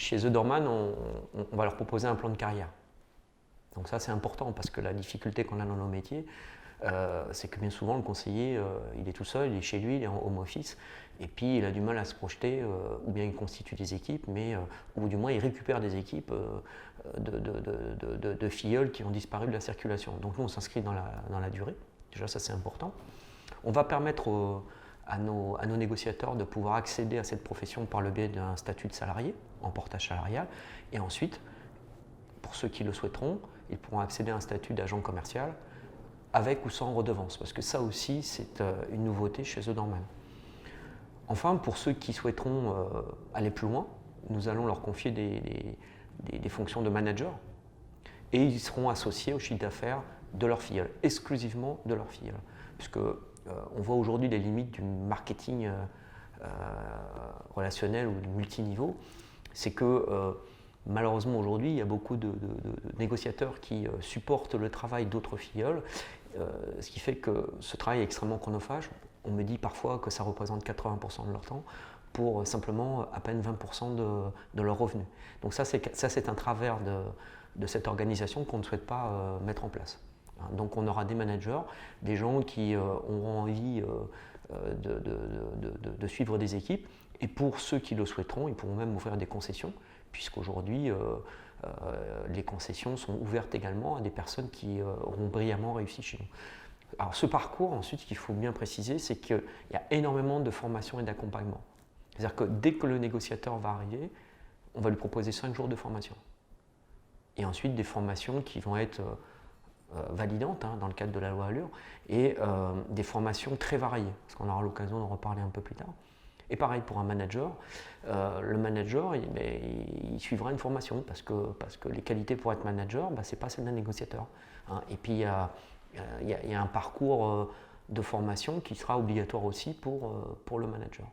Chez The Doorman, on va leur proposer un plan de carrière. Donc ça, c'est important parce que la difficulté qu'on a dans nos métiers, c'est que bien souvent, le conseiller, il est tout seul, il est chez lui, il est en home office, et puis il a du mal à se projeter, ou bien il constitue des équipes, ou du moins il récupère des équipes de filleuls qui ont disparu de la circulation. Donc nous, on s'inscrit dans la durée. Déjà, ça, c'est important. On va permettre à nos négociateurs de pouvoir accéder à cette profession par le biais d'un statut de salarié, en portage salarial, et ensuite, pour ceux qui le souhaiteront, ils pourront accéder à un statut d'agent commercial avec ou sans redevance, parce que ça aussi, c'est une nouveauté chez The Doorman. Enfin, pour ceux qui souhaiteront aller plus loin, nous allons leur confier des fonctions de manager, et ils seront associés au chiffre d'affaires de leur filleule, exclusivement de leur filleule, puisque on voit aujourd'hui les limites du marketing relationnel ou du multiniveau. C'est que malheureusement aujourd'hui, il y a beaucoup de négociateurs qui supportent le travail d'autres filleuls, ce qui fait que ce travail est extrêmement chronophage. On me dit parfois que ça représente 80% de leur temps pour simplement à peine 20% de leurs revenus. Donc ça, c'est un travers de cette organisation qu'on ne souhaite pas mettre en place. Donc on aura des managers, des gens qui auront envie de suivre des équipes, et pour ceux qui le souhaiteront, ils pourront même ouvrir des concessions, puisqu'aujourd'hui les concessions sont ouvertes également à des personnes qui auront brillamment réussi chez nous. Alors ce parcours, ensuite, ce qu'il faut bien préciser, c'est qu'il y a énormément de formation et d'accompagnement. C'est-à-dire que dès que le négociateur va arriver, on va lui proposer 5 jours de formation. Et ensuite des formations qui vont être validantes dans le cadre de la loi Allure, et des formations très variées, parce qu'on aura l'occasion d'en reparler un peu plus tard. Et pareil pour un manager, le manager il suivra une formation, parce que les qualités pour être manager, ce n'est pas celle d'un négociateur. Et puis il y a un parcours de formation qui sera obligatoire aussi pour le manager.